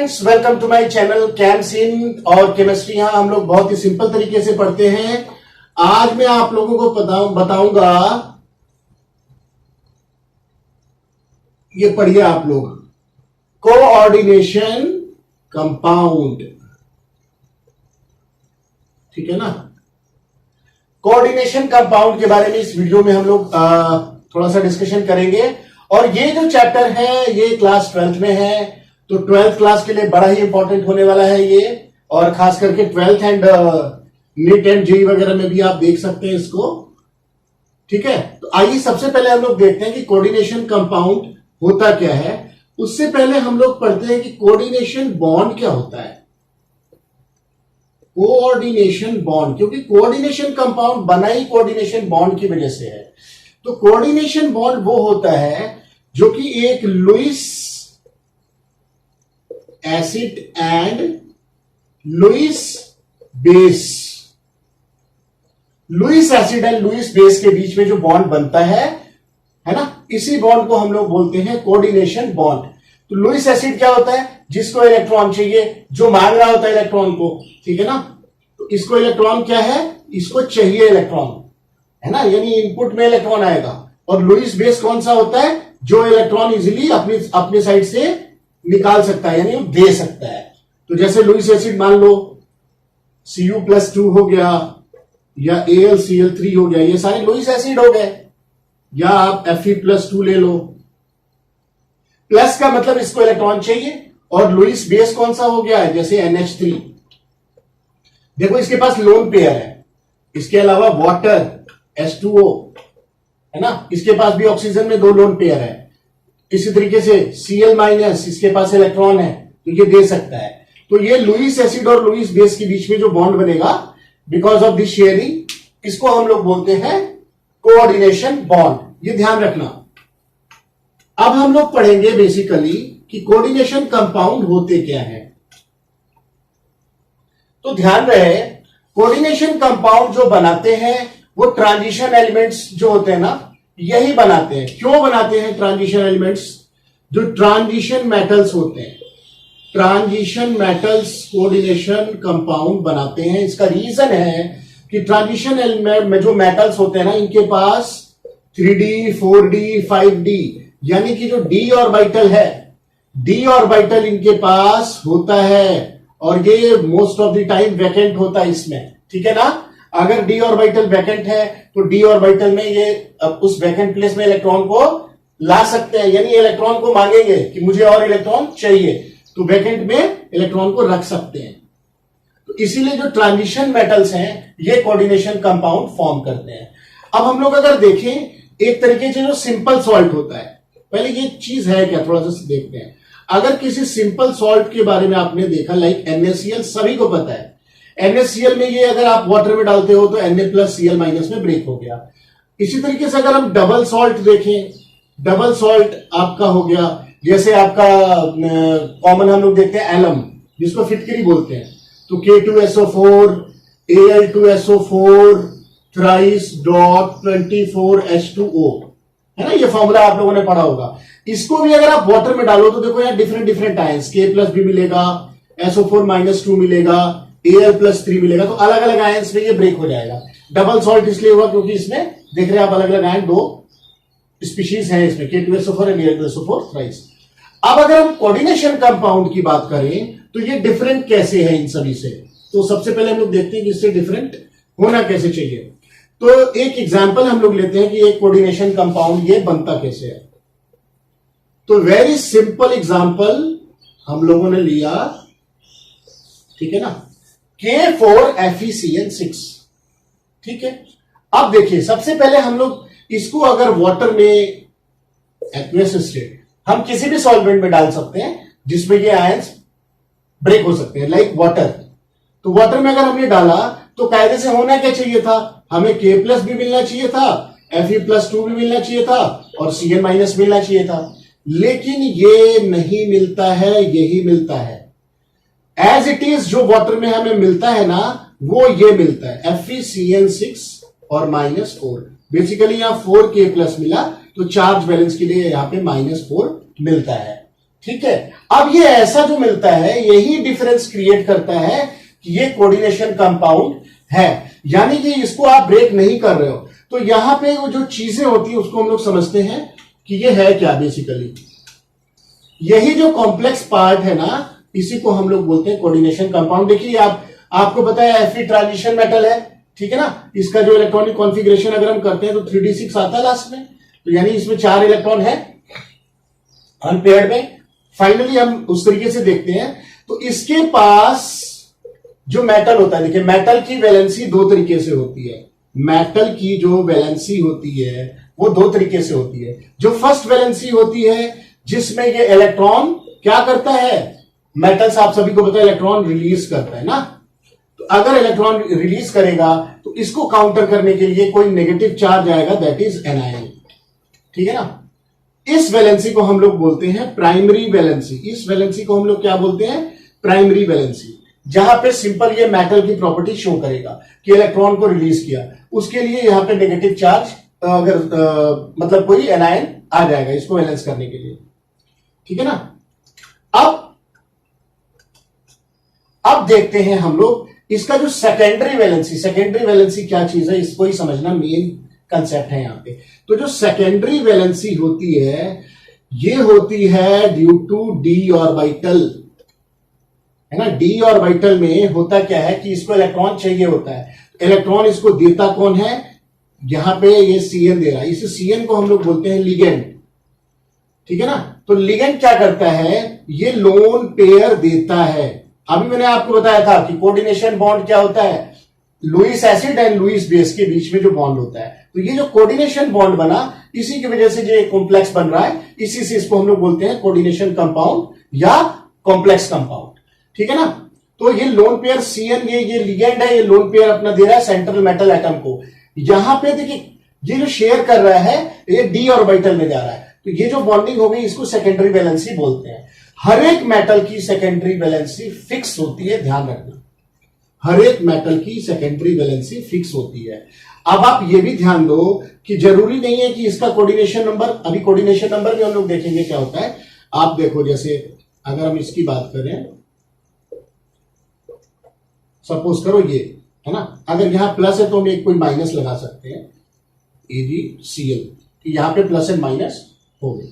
Friends, welcome to my channel कैमसिन। और chemistry यहां हम लोग बहुत ही सिंपल तरीके से पढ़ते हैं। आज मैं आप लोगों को बताऊंगा, ये पढ़िए आप लोग, कोऑर्डिनेशन कंपाउंड। ठीक है ना। कोऑर्डिनेशन कंपाउंड के बारे में इस वीडियो में हम लोग थोड़ा सा डिस्कशन करेंगे। और ये जो चैप्टर है ये क्लास 12th में है, तो 12th क्लास के लिए बड़ा ही इंपॉर्टेंट होने वाला है ये। और खास करके 12th and neat and JEE वगैरह में भी आप देख सकते हैं इसको। ठीक है, तो आइए सबसे पहले हम लोग देखते हैं कि कोऑर्डिनेशन कंपाउंड होता क्या है। उससे पहले हम लोग पढ़ते हैं कि कोऑर्डिनेशन बॉन्ड क्या होता है। कोऑर्डिनेशन बॉन्ड, क्योंकि कोऑर्डिनेशन कंपाउंड बना ही कोऑर्डिनेशन बॉन्ड की वजह से है। तो कोऑर्डिनेशन बॉन्ड वो होता है जो कि एक Lewis acid and Lewis base, Lewis acid and Lewis base के बीच में जो बॉन्ड बनता है ना, इसी बॉन्ड को हम लोग बोलते हैं कोऑर्डिनेशन बॉन्ड। तो लुईस एसिड क्या होता है? जिसको इलेक्ट्रॉन चाहिए, जो मांग रहा होता है इलेक्ट्रॉन को। ठीक है ना। तो इसको इलेक्ट्रॉन क्या है? इसको चाहिए इलेक्ट्रॉन, है ना, यानी इनपुट में इलेक्ट्रॉन आएगा। और लुईस बेस कौन सा होता है? जो इलेक्ट्रॉन इजीली अपनी साइड से निकाल सकता है, यानी वो दे सकता है। तो जैसे लुईस एसिड मान लो Cu+2 हो गया, या AlCl3 हो गया, ये सारे लुईस एसिड हो गए। या आप Fe+2 ले लो। प्लस का मतलब इसको इलेक्ट्रॉन चाहिए। और लुईस बेस कौन सा हो गया है? जैसे NH3, देखो इसके पास लोन पेयर है। इसके अलावा वाटर H2O है ना, इसके पास भी ऑक्सीजन में 2 लोन पेयर है। इसी तरीके से Cl-, इसके पास इलेक्ट्रॉन है, तो ये दे सकता है। तो ये लुईस एसिड और लुईस बेस के बीच में जो बॉन्ड बनेगा बिकॉज ऑफ दिस शेयरिंग, इसको हम लोग बोलते हैं कोऑर्डिनेशन बॉन्ड। ये ध्यान रखना। अब हम लोग पढ़ेंगे बेसिकली कि कोऑर्डिनेशन कंपाउंड होते क्या है। तो ध्यान रहे, कोऑर्डिनेशन कंपाउंड जो बनाते हैं वो ट्रांजिशन एलिमेंट्स जो होते हैं ना, यही बनाते हैं। क्यों बनाते हैं ट्रांजिशन एलिमेंट्स? जो ट्रांजिशन मेटल्स होते हैं, ट्रांजिशन मेटल्स कोऑर्डिनेशन कंपाउंड बनाते हैं। इसका रीजन है कि ट्रांजिशन एलिमेंट में जो मेटल्स होते हैं ना, इनके पास 3D 4D 5D यानी कि जो d ऑर्बिटल है, d ऑर्बिटल इनके पास होता है। और ये most of the time vacant होता है इसमें। ठीक है ना। अगर d ऑर्बिटल वैकेंट है तो d ऑर्बिटल में ये उस वैकेंट प्लेस में इलेक्ट्रॉन को ला सकते हैं, यानी इलेक्ट्रॉन को मांगेंगे कि मुझे और इलेक्ट्रॉन चाहिए, तो वैकेंट में इलेक्ट्रॉन को रख सकते हैं। तो इसीलिए जो ट्रांजिशन मेटल्स हैं ये कोऑर्डिनेशन कंपाउंड फॉर्म करते हैं। अब हम लोग अगर देखें, एक तरीके से जो सिंपल सॉल्ट होता है, पहले ये चीज है क्या थोड़ा सा देखते हैं। अगर किसी सिंपल सॉल्ट के बारे में आपने देखा, लाइक NaCl, सभी को पता है NaCl में ये अगर आप वाटर में डालते हो तो Na+Cl- में ब्रेक हो गया। इसी तरीके से अगर हम डबल सॉल्ट देखें, डबल सॉल्ट आपका हो गया, जैसे आपका कॉमन हम लोग देखते हैं एलम, जिसको फिटकरी बोलते हैं। तो K2SO4 Al2SO4 thrice dot 24H2O, है ना, ये फॉर्मूला आप लोगों ने पढ़ा होगा। इसको भी अगर आप वाटर में डालो तो देखो यहाँ डिफरेंट डिफरेंट आयंस, K+ भी मिलेगा, SO4-2 मिलेगा, Al+3 मिलेगा। तो अलग अलग आयंस में ये ब्रेक हो जाएगा। डबल सॉल्ट इसलिए हुआ क्योंकि इसमें देख रहे हैं आप अलग अलग आयन, 2 स्पीशीज हैं इसमें, K2SO4 एंड Al2SO4 थ्राइस। अब अगर हम कोऑर्डिनेशन कंपाउंड की बात करें तो ये डिफरेंट कैसे है इन सभी से। तो सबसे पहले हम लोग देखते हैं कि इससे डिफरेंट होना कैसे चाहिए। तो एक एग्जांपल हम लोग लेते हैं कि एक कोऑर्डिनेशन कंपाउंड ये बनता कैसे है। तो वेरी सिंपल एग्जांपल हम लोगों ने लिया, ठीक है ना, K4FeCl6। ठीक है। अब देखिए, सबसे पहले हम लोग इसको अगर वाटर में, एक्वियस स्टेट, हम किसी भी सॉल्वेंट में डाल सकते हैं जिसमें ये आयंस ब्रेक हो सकते हैं, लाइक वाटर। तो वाटर में अगर हमने डाला तो कायदे से होना क्या चाहिए था? हमें K+ भी मिलना चाहिए था, Fe+2 भी मिलना चाहिए था, और Cl- मिलना चाहिए था। लेकिन ये नहीं मिलता है, यही मिलता है। एज इट इज जो वाटर में हमें मिलता है ना, वो ये मिलता है FeCl6 और -4। बेसिकली यहां 4K+ मिला, तो चार्ज बैलेंस के लिए यहां पे -4 मिलता है। ठीक है। अब ये ऐसा जो मिलता है यही डिफरेंस क्रिएट करता है कि ये कोऑर्डिनेशन कंपाउंड है, यानी कि इसको आप ब्रेक नहीं कर रहे हो। तो यहां पे वो जो चीजें होती है उसको हम लोग समझते हैं कि ये है क्या। बेसिकली यही जो कॉम्प्लेक्स पार्ट है ना, इसी को हम लोग बोलते हैं कोऑर्डिनेशन कंपाउंड। देखिए आपको पता है Fe ट्रांजिशन मेटल है, ठीक है ना। इसका जो इलेक्ट्रॉनिक कॉन्फ़िगरेशन अगर हम करते हैं तो 3d6 आता है लास्ट में, तो यानी इसमें 4 इलेक्ट्रॉन है अनपेयर्ड में। फाइनली हम उस तरीके से देखते हैं तो इसके पास जो मेटल होता है, देखिए मेटल की वैलेंसी दो तरीके से होती है। मेटल की जो वैलेंसी होती है वो दो तरीके से होती है। जो फर्स्ट वैलेंसी होती है जिसमें ये इलेक्ट्रॉन क्या करता है, मेटल्स आप सभी को पता है इलेक्ट्रॉन रिलीज करता है ना। तो अगर इलेक्ट्रॉन रिलीज करेगा तो इसको काउंटर करने के लिए कोई नेगेटिव चार्ज आएगा, दैट इज एनायन, ठीक है ना। इस वैलेंसी को हम लोग बोलते हैं प्राइमरी वैलेंसी। इस वैलेंसी को हम लोग क्या बोलते हैं, प्राइमरी वैलेंसी। जहां पे सिंपल ये मेटल की प्रॉपर्टी शो करेगा कि इलेक्ट्रॉन को रिलीज किया, उसके लिए यहां पे नेगेटिव चार्ज अगर मतलब कोई एनायन आ जाएगा इसको बैलेंस करने के लिए, ठीक है ना। अब देखते हैं हम लोग इसका जो सेकेंडरी वैलेंसी। सेकेंडरी वैलेंसी क्या चीज है, इसको ही समझना मेन कंसेप्ट है यहां पे। तो जो सेकेंडरी वैलेंसी होती है ये होती है ड्यू टू डी ऑर्बिटल, है ना। डी ऑर्बिटल में होता क्या है कि इसको इलेक्ट्रॉन चाहिए होता है। इलेक्ट्रॉन इसको देता कौन है, यहां पे ये Cn दे रहा है। इस Cn को हम लोग बोलते हैं लिगेंड, ठीक है ना। तो लिगेंड क्या करता है, ये लोन पेयर देता है। अभी मैंने आपको बताया था कि कोऑर्डिनेशन बॉन्ड क्या होता है, Lewis acid and Lewis base के बीच में जो बॉन्ड होता है। तो ये जो कोऑर्डिनेशन बॉन्ड बना, इसी की वजह से जो कॉम्प्लेक्स बन रहा है, इसी से इसको हम लोग बोलते हैं कोऑर्डिनेशन कंपाउंड या कॉम्प्लेक्स कंपाउंड, ठीक है ना। तो ये लोन पेयर Cn, ये लिगेंड है, ये लोन पेयर अपना दे रहा है सेंट्रल मेटल एटम को। यहां पे देखिए ये जो शेयर कर रहा है ये डी ऑर्बिटल में जा रहा है, तो ये जो बॉन्डिंग हो गई इसको सेकेंडरी वैलेंसी बोलते हैं। हर एक मेटल की सेकेंडरी वैलेंसी फिक्स होती है, ध्यान रखना, हर एक मेटल की सेकेंडरी वैलेंसी फिक्स होती है। अब आप ये भी ध्यान दो कि जरूरी नहीं है कि इसका कोऑर्डिनेशन नंबर, अभी कोऑर्डिनेशन नंबर भी हम लोग देखेंगे क्या होता है। आप देखो जैसे अगर हम इसकी बात करें, सपोज करो ये है ना, अगर यहां प्लस है तो हम एक कोई माइनस लगा सकते हैं AgCl, यहां पे प्लस एंड माइनस हो गए।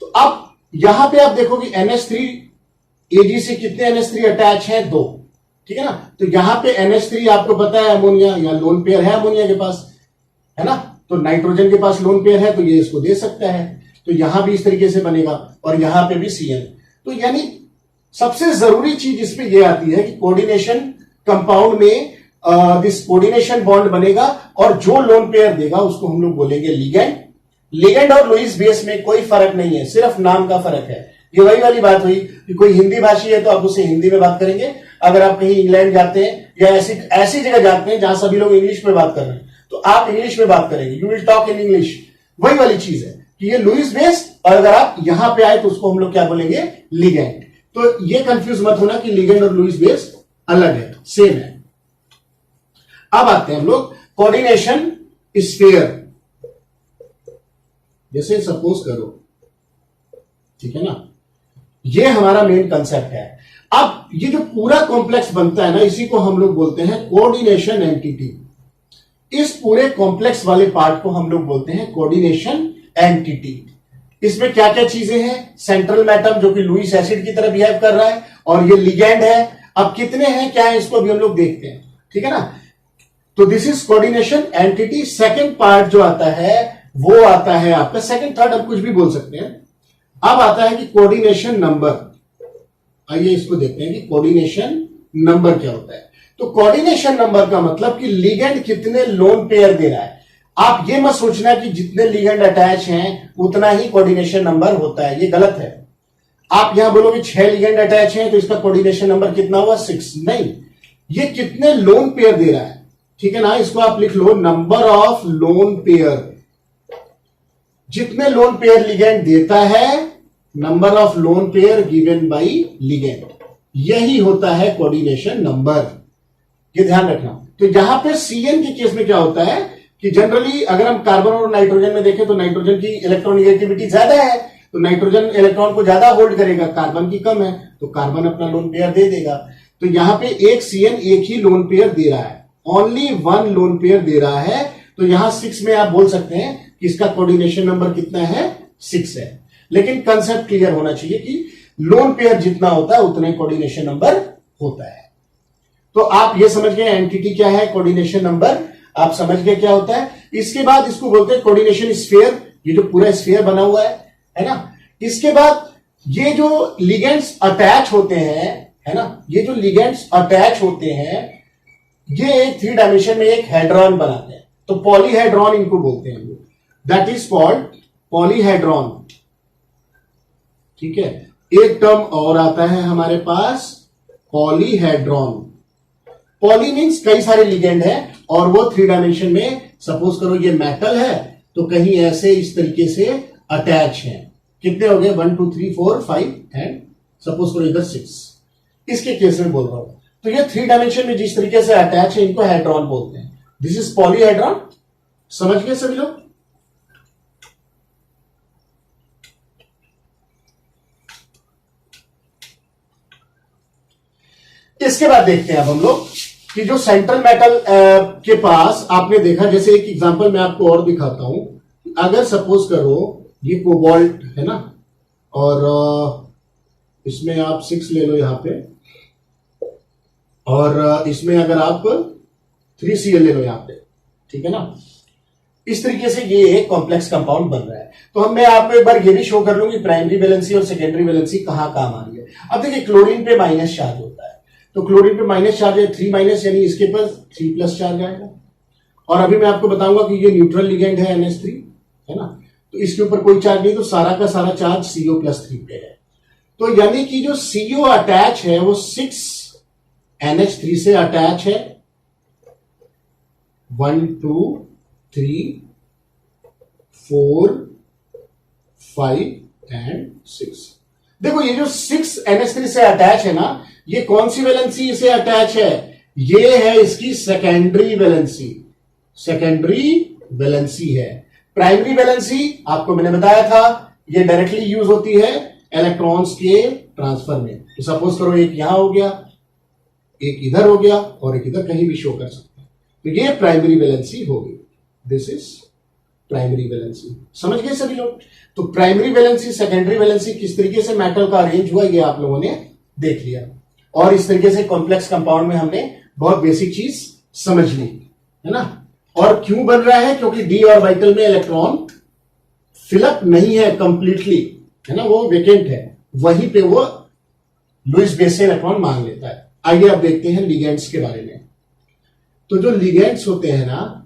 तो अब यहां पे आप देखो कि NH3 Ag से कितने NH3 अटैच है, 2, ठीक है ना। तो यहां पे NH3 आपको पता है अमोनिया, या लोन पेयर है अमोनिया के पास, है ना। तो नाइट्रोजन के पास लोन पेयर है तो ये इसको दे सकता है, तो यहां भी इस तरीके से बनेगा और यहां पे भी Cn। तो यानी सबसे जरूरी चीज इसमें यह आती है कि कोऑर्डिनेशन कंपाउंड में दिस कोऑर्डिनेशन बॉन्ड बनेगा और जो लोन पेयर देगा उसको हम लोग बोलेंगे लिगेंड। लिगेंड और लुईस बेस में कोई फर्क नहीं है, सिर्फ नाम का फर्क है। ये वही वाली बात हुई कि कोई हिंदी भाषी है तो आप उससे हिंदी में बात करेंगे, अगर आप कहीं इंग्लैंड जाते हैं या ऐसी जगह जाते हैं जहां सभी लोग इंग्लिश में बात कर रहे हैं तो आप इंग्लिश में बात करेंगे, you will talk in English. वही वाली चीज है कि ये लुईस बेस, और अगर आप यहां पे आए तो उसको हम लोग क्या बोलेंगे, लिगेंड। तो ये कंफ्यूज मत होना कि लिगेंड और लुईस बेस अलग है, सेम है। अब आते हैं हम लोग कोऑर्डिनेशन स्फीयर। जैसे सपोज करो, ठीक है ना, ये हमारा मेन कंसेप्ट है। अब ये जो पूरा कॉम्प्लेक्स बनता है ना, इसी को हम लोग बोलते हैं कोऑर्डिनेशन एंटिटी। इस पूरे कॉम्प्लेक्स वाले पार्ट को हम लोग बोलते हैं कोऑर्डिनेशन एंटिटी। इसमें क्या क्या चीजें हैं, सेंट्रल मेटल जो कि लुईस एसिड की तरह बिहेव कर रहा है, और ये लिगेंड है। अब कितने हैं क्या है इसको अभी हम लोग देखते हैं, ठीक है ना। तो this is coordination entity. Second part जो आता है वो आता है आपका, सेकंड थर्ड आप कुछ भी बोल सकते हैं। अब आता है कि कोऑर्डिनेशन नंबर। आइए इसको देखते हैं कि कोऑर्डिनेशन नंबर क्या होता है। तो कोऑर्डिनेशन नंबर का मतलब कि लिगेंड कितने लोन पेयर दे रहा है। आप ये मत सोचना कि जितने लिगेंड अटैच हैं उतना ही कोऑर्डिनेशन नंबर होता है, ये गलत है। आप यहां बोलोगे 6 लिगेंड अटैच हैं तो इसका कोऑर्डिनेशन नंबर कितना हुआ, 6। नहीं, ये कितने लोन पेयर दे रहा है, ठीक है ना। इसको आप लिख लो नंबर ऑफ लोन पेयर। जितने लोन पेयर लिगेंड देता है, number of lone pair given by ligand, यही होता है कोऑर्डिनेशन नंबर। ये ध्यान रखना। तो यहां पे Cn के केस में क्या होता है कि जनरली अगर हम कार्बन और नाइट्रोजन में देखें तो नाइट्रोजन की इलेक्ट्रॉनिगेटिविटी ज्यादा है, तो नाइट्रोजन इलेक्ट्रॉन को ज्यादा होल्ड करेगा, कार्बन की कम है, तो कार्बन अपना लोन पेयर दे देगा। तो यहां पे एक CN एक ही लोन पेयर दे रहा है, ओनली वन लोन पेयर दे रहा है। तो यहां 6 में आप बोल सकते हैं कि इसका कोऑर्डिनेशन नंबर कितना है, 6 है। लेकिन कंसेप्ट क्लियर होना चाहिए कि लोन पेयर जितना होता है उतने कोऑर्डिनेशन नंबर होता है। तो आप ये समझ गए एंटिटी क्या है, कोऑर्डिनेशन नंबर आप समझ गए क्या होता है। इसके बाद इसको बोलते हैं कोऑर्डिनेशन स्फीयर, ये जो पूरा स्फीयर बना हुआ है ना। इसके बाद ये जो लिगेंड्स अटैच होते हैं, है ना, ये जो लिगेंड्स अटैच होते हैं ये एक 3 डायमेंशन में एक हेड्रॉन बनाते हैं, तो पॉलीहेड्रॉन इनको बोलते हैं हम लोग, दैट इज कॉल्ड पॉलीहेड्रॉन। ठीक है, एक टर्म और आता है हमारे पास पॉलीहेड्रॉन। पॉली मीन्स कई सारे लिगेंड है और वो 3 डायमेंशन में, सपोज करो ये मेटल है तो कहीं ऐसे इस तरीके से अटैच है। कितने हो गए, 1 2 3 4 5 एंड सपोज करो इधर 6, इसके केस में बोल रहा हूं। तो ये 3 डायमेंशन में जिस तरीके से अटैच है इनको हेड्रॉन बोलते हैं। This is polyhedron. समझ गए सभी लोग। इसके बाद देखते हैं अब हम लोग कि जो सेंट्रल मेटल के पास आपने देखा, जैसे एक एग्जांपल मैं आपको और दिखाता हूं। अगर सपोज करो ये कोबाल्ट है ना, और इसमें आप 6 ले लो यहां पे, और इसमें अगर आप 3Cl ले लो यहां पे, ठीक है ना। इस तरीके से ये एक कॉम्प्लेक्स कंपाउंड बन रहा है। तो मैं आपको एक बार ये भी शो कर लूं कि प्राइमरी वैलेंसी और सेकेंडरी वैलेंसी कहां काम आ रही है। अब देखिए क्लोरीन पे माइनस चार्ज होता है, तो क्लोरीन पे माइनस चार्ज है 3 माइनस, यानी इसके पास 3 प्लस चार्ज आएगा। और अभी मैं आपको बताऊंगा कि ये न्यूट्रल लिगेंड है NH3, है ना, तो इसके ऊपर कोई चार्ज नहीं, तो सारा का सारा चार्ज CO+3 पे है। तो यानी कि जो CO अटैच है वो 6 NH3 से अटैच है, 1 2 3 4 5 एंड 6। देखो ये जो 6 NH3 से अटैच है ना, ये कौन सी वैलेंसी से अटैच है, ये है इसकी सेकेंडरी वैलेंसी। सेकेंडरी वैलेंसी है। प्राइमरी वैलेंसी आपको मैंने बताया था ये डायरेक्टली यूज होती है इलेक्ट्रॉन्स के ट्रांसफर में। तो सपोज करो एक यहां हो गया, एक इधर हो गया और एक इधर, कहीं भी शो कर सकते हैं। तो ये प्राइमरी वैलेंसी होगी। This is primary valency. समझ गए सभी लोग। तो प्राइमरी वैलेंसी, सेकेंडरी वैलेंसी, किस तरीके से मेटल का अरेंज हुआ ये आप लोगों ने देख लिया। और इस तरीके से कॉम्प्लेक्स कंपाउंड में हमने बहुत बेसिक चीज समझ ली, है ना। और क्यों बन रहा है, क्योंकि d ऑर्बिटल में इलेक्ट्रॉन फिलअप नहीं है कंप्लीटली, है ना, वो वेकेंट है, वहीं पे वो लुईस बेस से इलेक्ट्रॉन मांग लेता है। आइए अब देखते हैं लिगेंड्स के बारे में। तो जो लिगेंड्स होते हैं ना,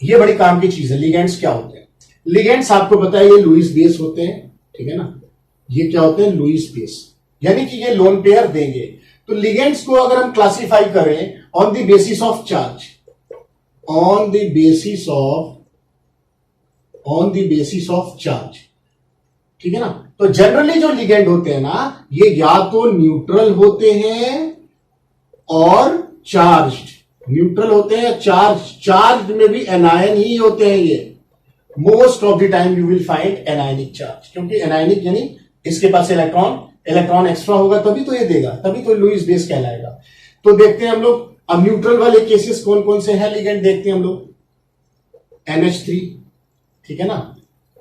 ये बड़ी काम की चीज है। लिगेंड्स क्या होते हैं, लिगेंड्स आपको पता है ये लुईस बेस होते हैं, ठीक है ना। ये क्या होते हैं, लुईस बेस, यानी कि ये लोन पेयर देंगे। तो लिगेंड्स को अगर हम क्लासिफाई करें on the basis of charge, on the basis of charge, ठीक है ना। तो जनरली जो लिगेंड होते हैं ना, ये या तो न्यूट्रल होते हैं और चार्ज्ड, न्यूट्रल होते हैं, चार्ज में भी एनायन ही होते हैं। ये most of the time you will find anionic charge, क्योंकि एनायनिक यानी इसके पास इलेक्ट्रॉन एक्स्ट्रा होगा तभी तो ये देगा, तभी तो लुईस बेस कहलाएगा। तो देखते हैं हम लोग अब न्यूट्रल वाले केसेस कौन कौन से हैं लिगेंड, देखते हैं हम लोग। NH3, ठीक है ना,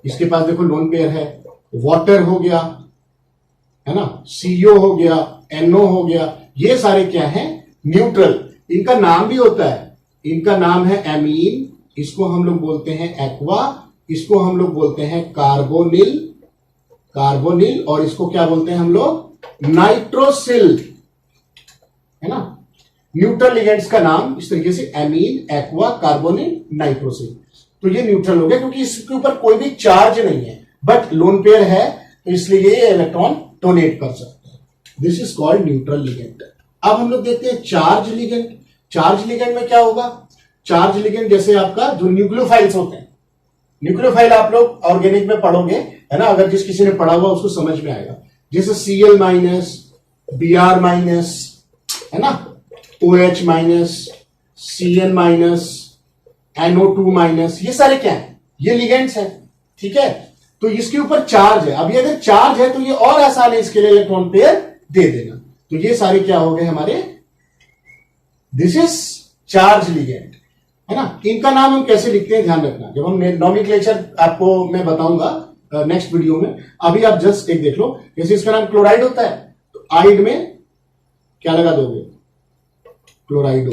इसके पास देखो लोन पेयर है। वाटर हो गया, है ना, CO हो गया, NO हो गया, ये सारे क्या हैं, न्यूट्रल। इनका नाम भी होता है, इनका नाम है एमीन, इसको हम लोग बोलते हैं एक्वा, इसको हम लोग बोलते हैं कार्बोनिल, और इसको क्या बोलते हैं हम लोग, नाइट्रोसिल, है ना। न्यूट्रल लिगेंड्स का नाम इस तरीके से एमीन, एक्वा, कार्बोनिल, नाइट्रोसिल। तो ये न्यूट्रल हो गया क्योंकि इसके ऊपर कोई भी चार्ज नहीं है, बट लोन पेयर है, तो इसलिए ये इलेक्ट्रॉन डोनेट कर सकते हैं। This is called neutral ligand. अब हम लोग देखते हैं चार्ज लिगेंड। चार्ज लिगेंड में क्या होगा, चार्ज लिगेंड जैसे आपका जो न्यूक्लियोफाइल्स होते हैं, न्यूक्लियोफाइल आप लोग ऑर्गेनिक में पढ़ोगे, है ना, अगर जिस किसी ने पढ़ा हुआ उसको समझ में आएगा। जैसे Cl माइनस, Br माइनस, है ना, OH minus, Cn minus, NO2 minus, ये सारे क्या है, ये लिगेंड्स हैं। ठीक है, तो इसके ऊपर चार्ज है। अभी अगर चार्ज है तो ये और आसान है इसके लिए इलेक्ट्रॉन पेयर दे देना। तो ये सारे क्या हो गए हमारे, दिस इज चार्ज लिगेंड, है ना। इनका नाम हम कैसे लिखते हैं ध्यान रखना, जब हम नॉमेनक्लेचर आपको मैं बताऊंगा नेक्स्ट वीडियो में। अभी आप जस्ट एक देख लो, जैसे इसका नाम क्लोराइड होता है तो आइड में क्या लगा दोगे, क्लोराइडो,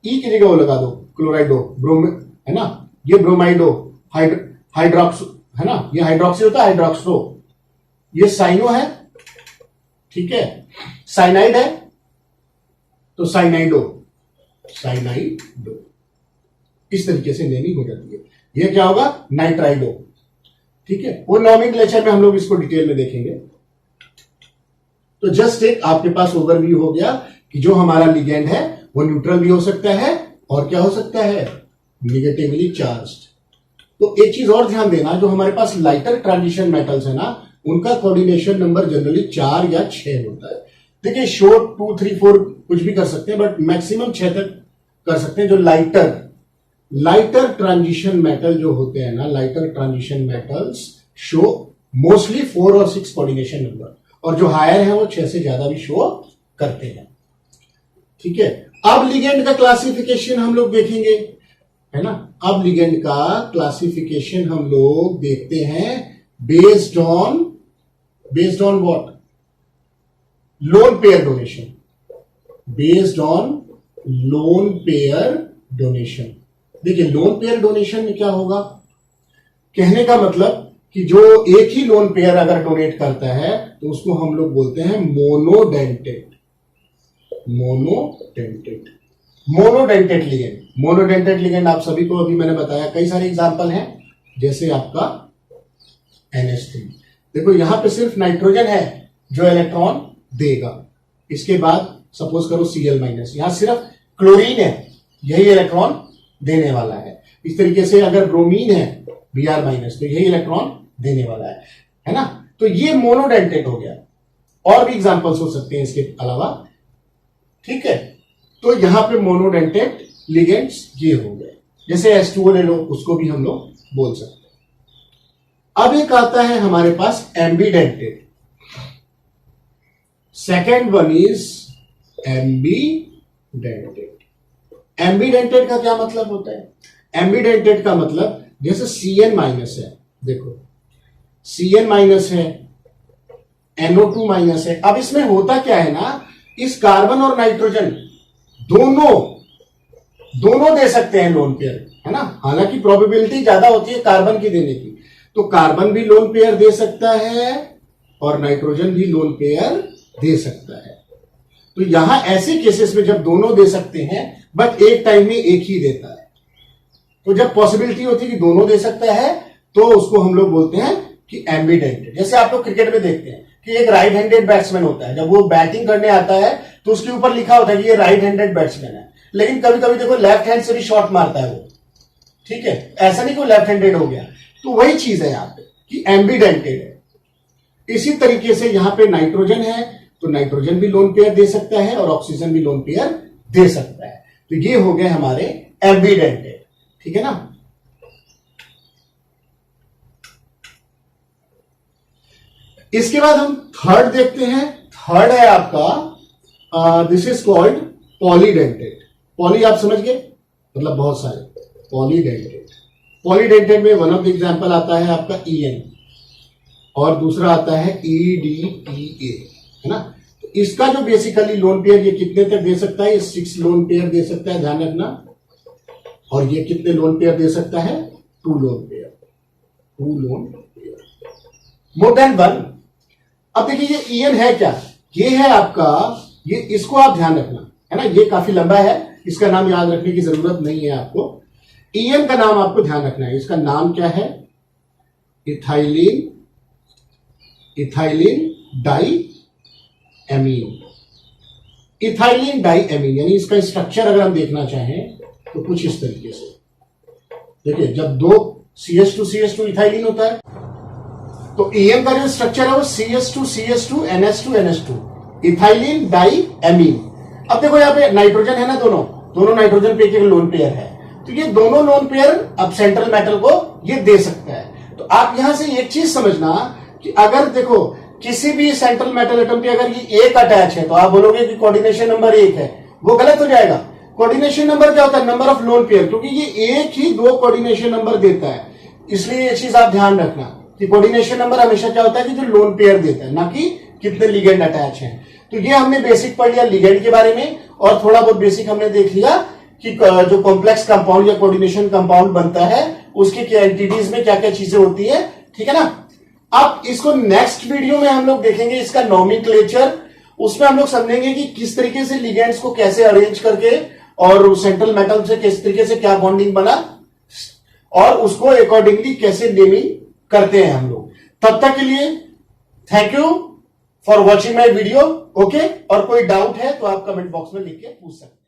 ई की जगह वो लगा दो क्लोराइडो, ब्रोमो, है ना। ये ब्रोमाइडो, हाइड्रोक्सो, है ना, ये हाइड्रोक्सी होता है, हाइड्रोक्सो, ये साइनो है, ठीक है, साइनाइड है तो साइनाइडो, साइनाइडो, इस तरीके से नेमिंग हो जाती है। ये क्या होगा, नाइट्राइडो, ठीक है। वो नॉमेनक्लेचर में हम लोग इसको डिटेल में देखेंगे। तो जस्ट एक आपके पास ओवरव्यू हो गया कि जो हमारा लिगेंड है वो न्यूट्रल भी हो सकता है और क्या हो सकता है, निगेटिवली चार्ज्ड। तो एक चीज और ध्यान देना, जो हमारे पास लाइटर ट्रांजिशन मेटल्स है ना, उनका कोऑर्डिनेशन नंबर जनरली 4 या 6 होता है। देखिए शॉर्ट 2, 3, 4 कुछ भी कर सकते हैं, बट मैक्सिमम 6 तक कर सकते हैं। जो लाइटर ट्रांजिशन मेटल जो होते हैं ना, lighter transition metals show mostly 4 और 6 कोऑर्डिनेशन नंबर, और जो हायर है वो 6 से ज्यादा भी शो करते हैं, ठीक है। अब लिगेंड का क्लासिफिकेशन हम लोग देखेंगे, है ना। अब लिगेंड का क्लासिफिकेशन हम लोग देखते हैं based on what, lone pair donation, based on lone pair donation. देखिए लोन पेयर डोनेशन में क्या होगा, कहने का मतलब कि जो एक ही लोन पेयर अगर डोनेट करता है तो उसको हम लोग बोलते हैं मोनोडेंटेट लिगेंड। मोनोडेंटेट लिगेंड आप सभी को अभी मैंने बताया, कई सारे एग्जांपल हैं, जैसे आपका NH3। देखो यहां पे सिर्फ नाइट्रोजन है जो इलेक्ट्रॉन देगा, इसके बाद सपोज करो Cl-, यहां सिर्फ क्लोरीन है, यही इलेक्ट्रॉन देने वाला है। इस तरीके से अगर ब्रोमीन है Br-, तो यही इलेक्ट्रॉन देने वाला है ना। तो ये मोनोडेंटेट हो गया, और भी एग्जांपल्स हो सकते हैं इसके अलावा, ठीक है। तो यहां पे मोनोडेंटेट लिगेंड्स ये हो गए, जैसे H2O ले लो, उसको भी हम लोग बोल सकते हैं। अब एक आता है हमारे पास ambidentate, second one is ambidentate. Ambidentate का क्या मतलब होता है, एम्बीडेंटेड का मतलब जैसे Cn- है, देखो Cn- है, NO2- है। अब इसमें होता क्या है ना, इस कार्बन और नाइट्रोजन दोनों दे सकते हैं लोन पेयर, है ना। हालांकि प्रोबेबिलिटी ज्यादा होती है कार्बन की देने की, तो कार्बन भी लोन पेयर दे सकता है और नाइट्रोजन भी लोन पेयर दे सकता है। तो यहां ऐसे केसेस में जब दोनों दे सकते हैं बट एक टाइम में एक ही देता है, तो जब पॉसिबिलिटी होती है कि दोनों दे सकता है तो उसको हम लोग बोलते हैं कि एम्बीडेंटेड। जैसे आप लोग क्रिकेट में देखते हैं कि एक राइट हैंडेड बैट्समैन होता है, जब वो बैटिंग करने आता है तो उसके ऊपर लिखा होता है कि ये राइट हैंडेड बैट्समैन है, लेकिन कभी कभी देखो लेफ्ट हैंड से भी शॉट मारता है वो, ठीक है, ऐसा नहीं कि वो लेफ्ट हैंडेड हो गया। तो वही चीज है यहाँ पे कि एम्बीडेंटेड है। इसी तरीके से यहां पे नाइट्रोजन है तो नाइट्रोजन भी लोन पेयर दे सकता है और ऑक्सीजन भी लोन पेयर दे सकता है। तो ये हो गए हमारे एम्बीडेंटेड, ठीक है ना। इसके बाद हम थर्ड देखते हैं। थर्ड है आपका this is called polydentate. Poly आप समझ गए, मतलब बहुत सारे, पॉलीडेंटेड। पॉलीडेंटेड में वन ऑफ द एग्जांपल आता है आपका EN और दूसरा आता है EDTA, है ना। तो इसका जो बेसिकली लोन पेयर ये कितने तक दे सकता है, ये 6 लोन पेयर दे सकता है, ध्यान रखना। और ये कितने लोन पेयर दे सकता है, 2 lone pair, 2 lone pair, more than 1। अब देखिए ये EN है क्या, ये है आपका, ये इसको आप ध्यान रखना, है ना। ये काफी लंबा है, इसका नाम याद रखने की जरूरत नहीं है आपको। EN का नाम आपको ध्यान रखना है, इसका नाम क्या है, इथाइलिन डाइएमीन। इथाइलिन डाइएमीन यानी इसका स्ट्रक्चर अगर हम देखना चाहें तो कुछ इस तरीके से देखिए, जब 2 CH2 इथाइलिन होता है तो EN का जो स्ट्रक्चर है वो CH2 NH2 इथाइलिन डाइएमीन। अब देखो यहाँ पे नाइट्रोजन है ना, दोनों नाइट्रोजन पे एक लोन पेयर है, तो ये दोनों लोन पेयर अब सेंट्रल मेटल को ये दे सकता है। तो आप यहां से एक चीज समझना कि अगर देखो किसी भी सेंट्रल मेटल एटम पे अगर ये एक अटैच है तो आप बोलोगे कि कोऑर्डिनेशन नंबर 1 है, वो गलत हो जाएगा। कोऑर्डिनेशन नंबर क्या होता है? नंबर ऑफ लोन पेयर, क्योंकि ये एक ही 2 कोऑर्डिनेशन नंबर देता है। इसलिए ये चीज आप ध्यान रखना कि कोऑर्डिनेशन नंबर हमेशा क्या होता है कि जो लोन पेयर देता है, ना कि कितने लिगेंड अटैच हैं। तो ये हमने बेसिक पढ़ लिया लिगेंड के बारे में, और थोड़ा बहुत बेसिक हमने देख लिया कि जो कॉम्प्लेक्स कंपाउंड या कोऑर्डिनेशन कंपाउंड बनता है उसके क्या एंटिटीज में क्या क्या चीजें होती है, ठीक है ना। अब इसको नेक्स्ट वीडियो में हम लोग देखेंगे इसका नोमेनक्लेचर। उसमें हम लोग समझेंगे कि किस तरीके से लिगेंड्स को कैसे अरेंज करके और सेंट्रल मेटल से किस तरीके से क्या बॉन्डिंग बना और उसको अकॉर्डिंगली कैसे नेमिंग करते हैं हम लोग। तब तक के लिए thank you for watching my video. Okay, और कोई डाउट है तो आप कमेंट बॉक्स में लिख के पूछ सकते हैं।